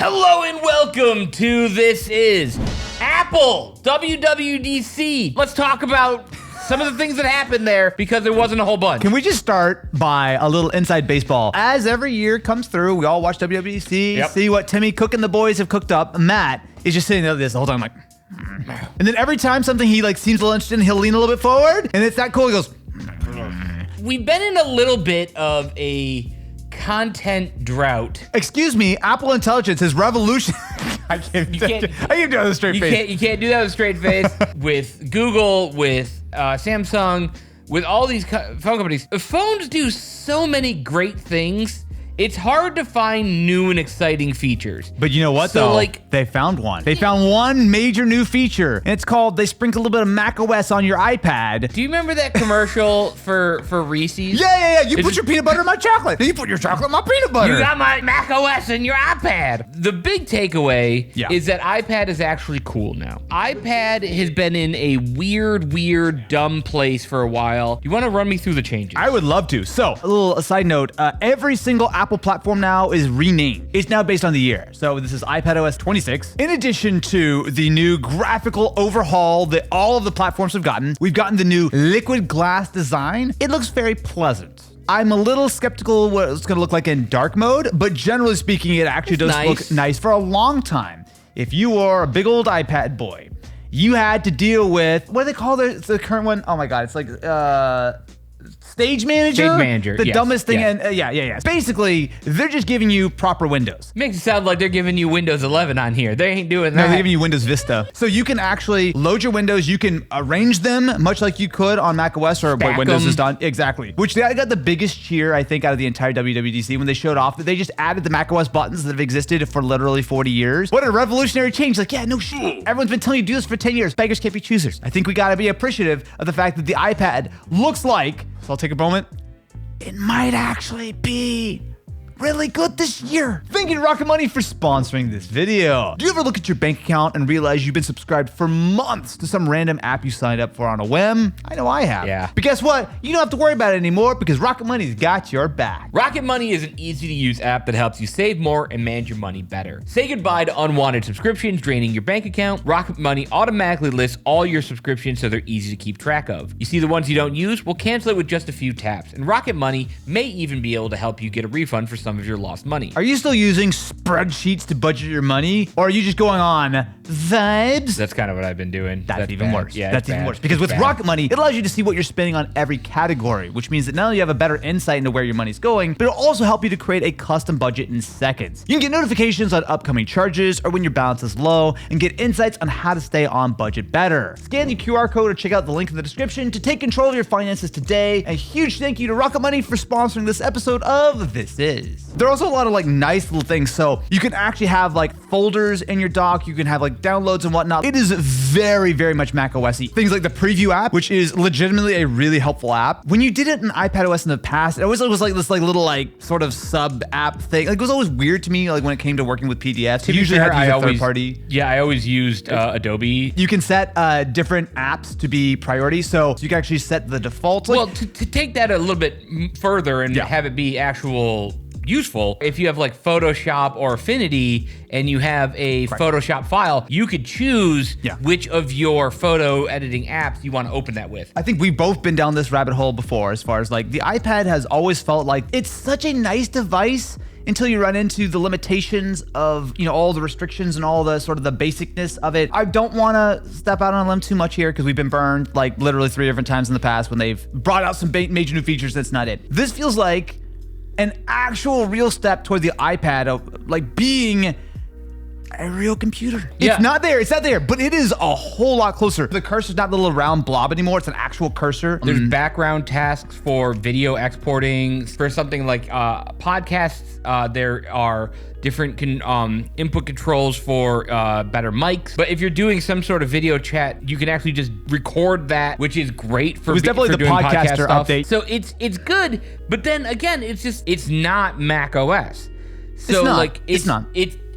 Hello and welcome to This Is Apple WWDC. Let's talk about some of the things that happened there because there wasn't a whole bunch. Can we just start by a little inside baseball? As every year comes through, we all watch WWDC, see what Timmy Cook and the boys have cooked up. Matt is just sitting there this the whole time like, and then every time something he like seems a little interested in, he'll lean a little bit forward, and it's that cool. He goes, We've been in a little bit of a content drought. excuse me, Apple Intelligence is revolution. I can't do that with a straight face. You can't do that with a straight face. With Google, with Samsung, with all these phone companies. Phones do so many great things. It's hard to find new and exciting features. But you know what, So, though? like, they found one. They found one major new feature, and it's called, they sprinkle a little bit of macOS on your iPad. do you remember that commercial for Reese's? Yeah. You put your peanut butter in my chocolate. Then you put your chocolate in my peanut butter. You got my Mac OS in your iPad. The big takeaway is that iPad is actually cool now. iPad has been in a weird, dumb place for a while. You want to run me through the changes? I would love to. So, a little side note, every single Apple platform now is renamed. It's now based on the year. So this is iPadOS 26. In addition to the new graphical overhaul that all of the platforms have gotten, we've gotten the new liquid glass design. It looks very pleasant. I'm a little skeptical what it's gonna look like in dark mode, but generally speaking, it actually does look nice. For a long time, if you were a big old iPad boy, you had to deal with, what do they call the current one? Oh my God, it's like, Stage Manager? The dumbest thing. Yes. And yeah. Basically, they're just giving you proper Windows. Makes it sound like they're giving you Windows 11 on here. They ain't doing No, that. they're giving you Windows Vista. So you can actually load your windows. You can arrange them much like you could on macOS or what Windows has done. Exactly. Which they got the biggest cheer, I think, out of the entire WWDC when they showed off that they just added the macOS buttons that have existed for literally 40 years. What a revolutionary change. Like, yeah, no shit. Everyone's been telling you to do this for 10 years. Beggars can't be choosers. I think we got to be appreciative of the fact that the iPad looks like, so I'll take a moment, it might actually be really good this year. Thank you to Rocket Money for sponsoring this video. Do you ever look at your bank account and realize you've been subscribed for months to some random app you signed up for on a whim? I know I have. Yeah. But guess what? You don't have to worry about it anymore because Rocket Money's got your back. Rocket Money is an easy-to-use app that helps you save more and manage your money better. Say goodbye to unwanted subscriptions draining your bank account. Rocket Money automatically lists all your subscriptions so they're easy to keep track of. You see the ones you don't use? Well, cancel it with just a few taps. And Rocket Money may even be able to help you get a refund for some of your lost money. Are you still using spreadsheets to budget your money? Or are you just going on vibes? That's kind of what I've been doing. That's even bad. worse. Yeah, that's even worse. Because with Rocket Money, it allows you to see what you're spending on every category, which means that not only you have a better insight into where your money's going, but it'll also help you to create a custom budget in seconds. You can get notifications on upcoming charges or when your balance is low, and get insights on how to stay on budget better. Scan the QR code or check out the link in the description to take control of your finances today. A huge thank you to Rocket Money for sponsoring this episode of This Is. There are also a lot of like nice little things. So you can actually have like folders in your dock. You can have like downloads and whatnot. It is very, very much macOS-y. Things like the preview app, which is legitimately a really helpful app. When you did it in iPadOS in the past, it always was like this like little like sort of sub app thing. Like it was always weird to me like when it came to working with PDFs. You usually had to use a third party. Yeah, I always used Adobe. You can set different apps to be priority. So you can actually set the default. Well, to take that a little bit further and have it be actual useful, if you have like Photoshop or Affinity and you have a Photoshop file, you could choose which of your photo editing apps you want to open that with. I think we've both been down this rabbit hole before as far as like the iPad has always felt like it's such a nice device until you run into the limitations of, you know, all the restrictions and all the sort of the basicness of it. I don't want to step out on a limb too much here because we've been burned like literally 3 different times in the past when they've brought out some major new features. That's not it. This feels like an actual real step toward the iPad of like being a real computer. It's not there, but it is a whole lot closer. The cursor's not the little round blob anymore. It's an actual cursor. There's background tasks for video exporting. For something like podcasts, there are different input controls for better mics. But if you're doing some sort of video chat, you can actually just record that, which is great for, it was definitely the podcaster update. So it's good, but then again, it's not Mac OS. So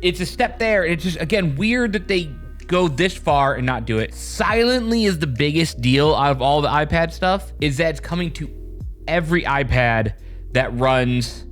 it's a step there. It's just, again, weird that they go this far and not do it. Silently is the biggest deal out of all the iPad stuff, is that it's coming to every iPad that runs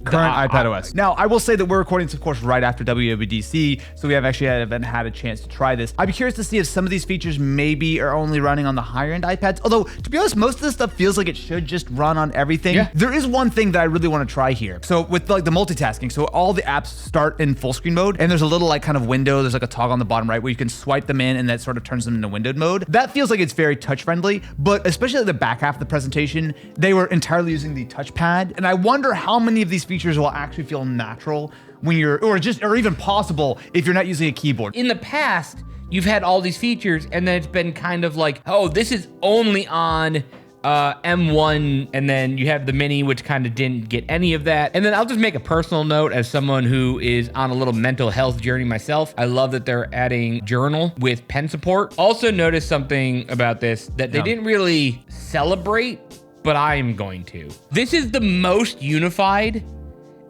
Current iPad OS. Now, I will say that we're recording this, of course, right after WWDC, so we haven't had a chance to try this. I'd be curious to see if some of these features maybe are only running on the higher-end iPads. Although, to be honest, most of this stuff feels like it should just run on everything. Yeah. There is one thing that I really want to try here. So with like the multitasking, so all the apps start in full screen mode, and there's a little like kind of window, there's like a toggle on the bottom right where you can swipe them in, and that sort of turns them into windowed mode. That feels like it's very touch-friendly, but especially at the back half of the presentation, they were entirely using the touchpad, and I wonder how many of these features will actually feel natural when you're, or even possible if you're not using a keyboard. In the past, you've had all these features, and then it's been kind of like, oh, this is only on M1, and then you have the Mini, which kind of didn't get any of that. And then I'll just make a personal note as someone who is on a little mental health journey myself. I love that they're adding Journal with pen support. Also noticed something about this that they didn't really celebrate, but I'm going to. This is the most unified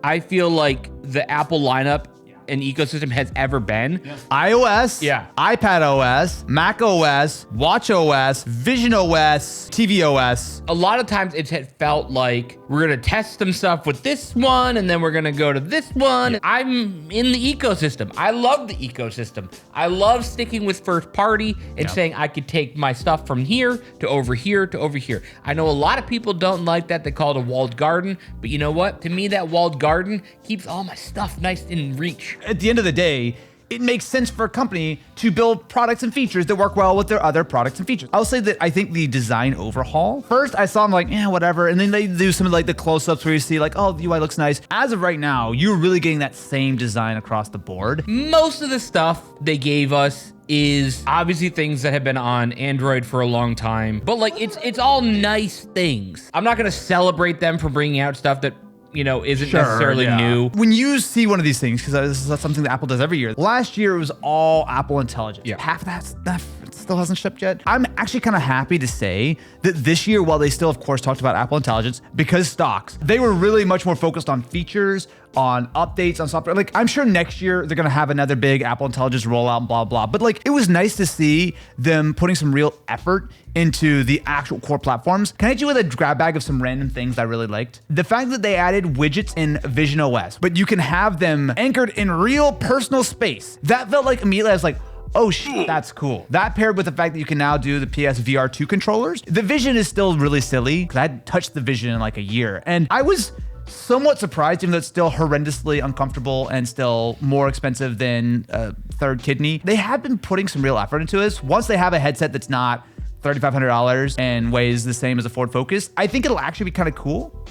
I feel like the Apple lineup and ecosystem has ever been. iOS, iPad OS, Mac OS, Watch OS, Vision OS, TV OS. A lot of times it's had felt like we're gonna test some stuff with this one and then we're gonna go to this one. I'm in the ecosystem. I love the ecosystem. I love sticking with first party and saying I could take my stuff from here to over here to over here. I know a lot of people don't like that. They call it a walled garden, but you know what? To me, that walled garden keeps all my stuff nice in reach. At the end of the day, it makes sense for a company to build products and features that work well with their other products and features. I'll say that I think the design overhaul, first I saw them like, yeah, whatever. And then they do some of like the close-ups where you see like, oh, the UI looks nice. As of right now, you're really getting that same design across the board. Most of the stuff they gave us is obviously things that have been on Android for a long time, but like it's all nice things. I'm not gonna celebrate them for bringing out stuff that isn't necessarily new. When you see one of these things, because this is something that Apple does every year, last year it was all Apple Intelligence. Half of that still hasn't shipped yet. I'm actually kind of happy to say that this year, while they still, of course, talked about Apple Intelligence, because stocks, they were really much more focused on features, on updates, on software. Like, I'm sure next year they're gonna have another big Apple Intelligence rollout and blah, blah. But like, it was nice to see them putting some real effort into the actual core platforms. Can I hit you with a grab bag of some random things I really liked? The fact that they added widgets in Vision OS, but you can have them anchored in real personal space. That felt like immediately I was like, oh shit, that's cool. That paired with the fact that you can now do the PS VR2 controllers. The Vision is still really silly because I hadn't touched the Vision in like a year. And I was somewhat surprised, even though it's still horrendously uncomfortable and still more expensive than a third kidney. They have been putting some real effort into this. Once they have a headset that's not $3,500 and weighs the same as a Ford Focus, I think it'll actually be kind of cool.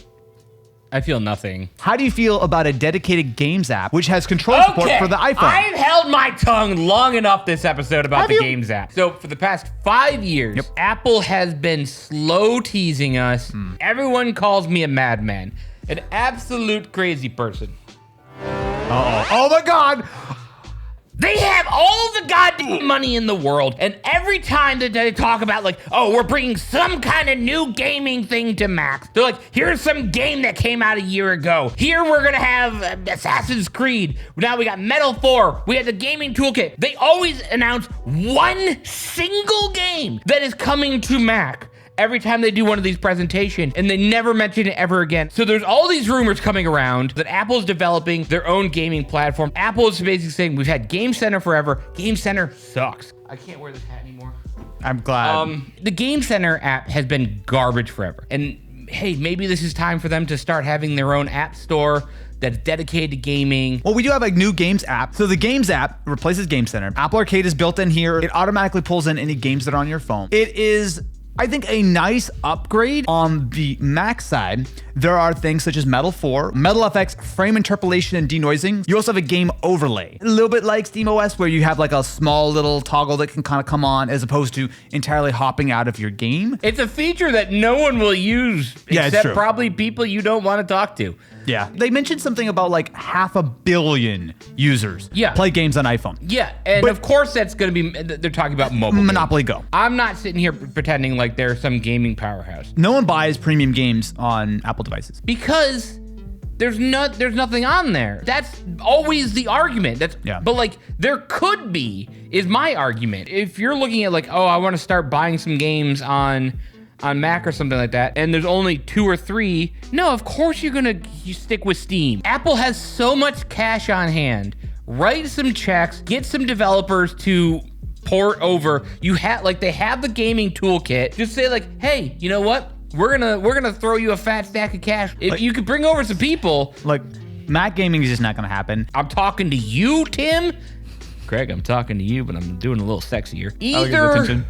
I feel nothing. How do you feel about a dedicated games app, which has control support for the iPhone? I've held my tongue long enough this episode about the games app. So for the past 5 years, Apple has been slow teasing us. Everyone calls me a madman, an absolute crazy person. Oh my God. They have all the goddamn money in the world, and every time that they talk about like, oh, we're bringing some kind of new gaming thing to Mac, they're like, here's some game that came out a year ago. Here we're gonna have Assassin's Creed. Now we got Metal 4. We have the gaming toolkit. They always announce one single game that is coming to Mac every time they do one of these presentations, and they never mention it ever again. So there's all these rumors coming around that Apple's developing their own gaming platform. Apple is basically saying, we've had Game Center forever. Game Center sucks. I can't wear this hat anymore. I'm glad. The Game Center app has been garbage forever. And hey, maybe this is time for them to start having their own app store that's dedicated to gaming. Well, we do have a new games app. So the games app replaces Game Center. Apple Arcade is built in here. It automatically pulls in any games that are on your phone. It is, I think, a nice upgrade. On the Mac side, there are things such as Metal 4, Metal FX frame interpolation and denoising. You also have a game overlay, a little bit like SteamOS, where you have like a small little toggle that can kind of come on as opposed to entirely hopping out of your game. It's a feature that no one will use except probably people you don't want to talk to. Yeah. They mentioned something about like 500 million users play games on iPhone. Yeah, and of course that's going to be, they're talking about mobile Monopoly games. Go. I'm not sitting here pretending like they're some gaming powerhouse. No one buys premium games on Apple devices. Because there's nothing on there. That's always the argument. But like there could be, is my argument. If you're looking at like, oh, I want to start buying some games on on Mac or something like that, and there's only 2 or 3, no, of course you stick with Steam. Apple has so much cash on hand. Write some checks, get some developers to port over. They have the gaming toolkit. Just say like, hey, you know what? We're gonna throw you a fat stack of cash. If you could bring over some people. Like, Mac gaming is just not gonna happen. I'm talking to you, Tim. Craig, I'm talking to you, but I'm doing a little sexier. Either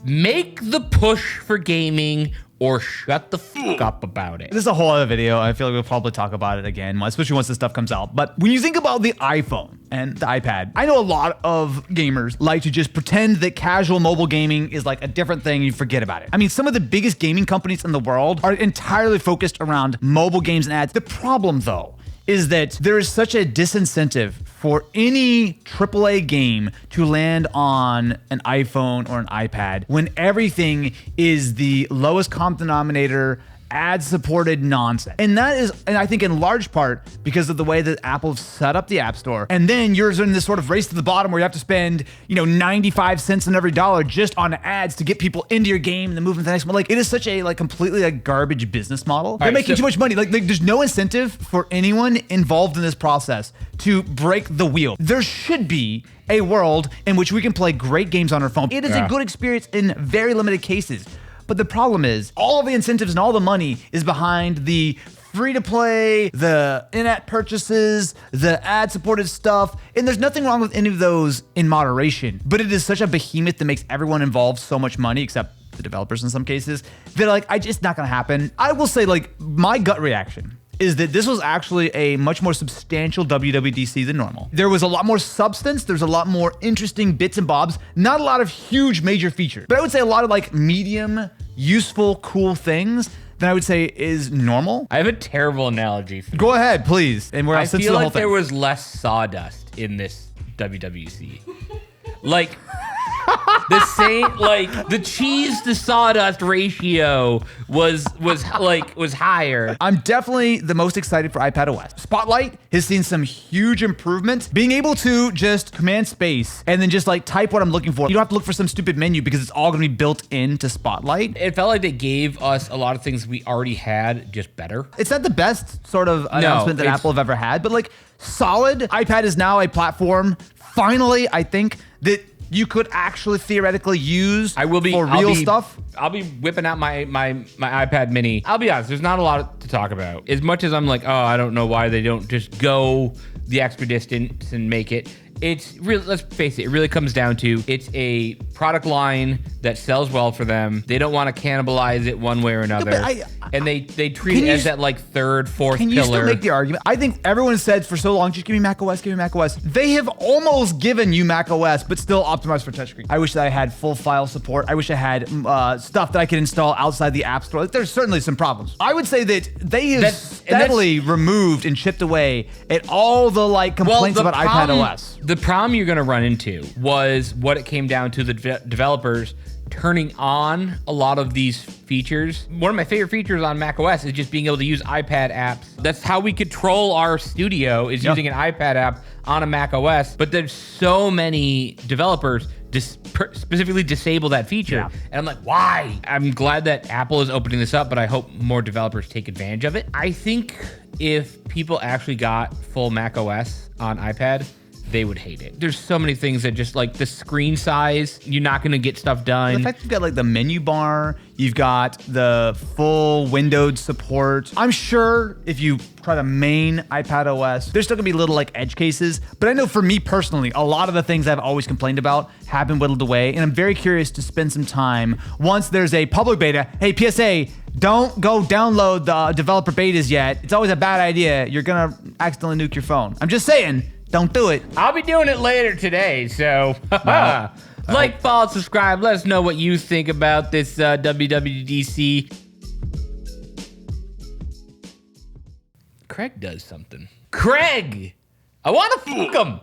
make the push for gaming or shut the fuck up about it. This is a whole other video. I feel like we'll probably talk about it again, especially once this stuff comes out. But when you think about the iPhone and the iPad, I know a lot of gamers like to just pretend that casual mobile gaming is like a different thing and you forget about it. I mean, some of the biggest gaming companies in the world are entirely focused around mobile games and ads. The problem, though, is that there is such a disincentive for any AAA game to land on an iPhone or an iPad when everything is the lowest common denominator, ad-supported nonsense. And that is, and I think in large part because of the way that Apple set up the App Store. And then you're in this sort of race to the bottom where you have to spend, 95 cents on every dollar just on ads to get people into your game and then move into the next one. Like, it is such a completely garbage business model. They're making too much money. Like, there's no incentive for anyone involved in this process to break the wheel. There should be a world in which we can play great games on our phone. It is a good experience in very limited cases. But the problem is, all of the incentives and all the money is behind the free-to-play, the in-app purchases, the ad-supported stuff, and there's nothing wrong with any of those in moderation. But it is such a behemoth that makes everyone involved so much money, except the developers in some cases, that it's not gonna happen. I will say, my gut reaction is that this was actually a much more substantial WWDC than normal. There was a lot more substance. There's a lot more interesting bits and bobs. Not a lot of huge major features, but I would say a lot of medium, useful, cool things that I would say is normal. I have a terrible analogy for Go ahead, please. And I feel like there was less sawdust in this WWDC. The same, the cheese to sawdust ratio was higher. I'm definitely the most excited for iPadOS. Spotlight has seen some huge improvements. Being able to just command space and then just type what I'm looking for. You don't have to look for some stupid menu because it's all gonna be built into Spotlight. It felt like they gave us a lot of things we already had, just better. It's not the best sort of announcement that Apple have ever had, but solid. iPad is now a platform, finally, I think, that you could actually theoretically use for real stuff. I'll be whipping out my iPad mini. I'll be honest, there's not a lot to talk about. As much as I'm I don't know why they don't just go the extra distance and make it. It's really, let's face it, it really comes down to it's a product line that sells well for them. They don't want to cannibalize it one way or another. And they treat it as that third, fourth pillar. Can you still make the argument? I think everyone said for so long, just give me macOS, give me macOS. They have almost given you macOS, but still optimized for touchscreen. I wish that I had full file support. I wish I had stuff that I could install outside the App Store. There's certainly some problems. I would say that they have steadily removed and chipped away at all the complaints about iPadOS. The problem you're going to run into was what it came down to the developers turning on a lot of these features. One of my favorite features on macOS is just being able to use iPad apps. That's how we control our studio, is using an iPad app on a macOS. But there's so many developers specifically disable that feature. And I'm like, why? I'm glad that Apple is opening this up, but I hope more developers take advantage of it. I think if people actually got full macOS on iPad, they would hate it. There's so many things that just the screen size, you're not gonna get stuff done. The fact you've got the menu bar, you've got the full windowed support. I'm sure if you try the main iPadOS, there's still gonna be little edge cases, but I know for me personally, a lot of the things I've always complained about have been whittled away, and I'm very curious to spend some time once there's a public beta. Hey, PSA, don't go download the developer betas yet. It's always a bad idea. You're gonna accidentally nuke your phone. I'm just saying. Don't do it. I'll be doing it later today, so follow, subscribe. Let us know what you think about this WWDC. Craig does something. Craig! I want to fuck him!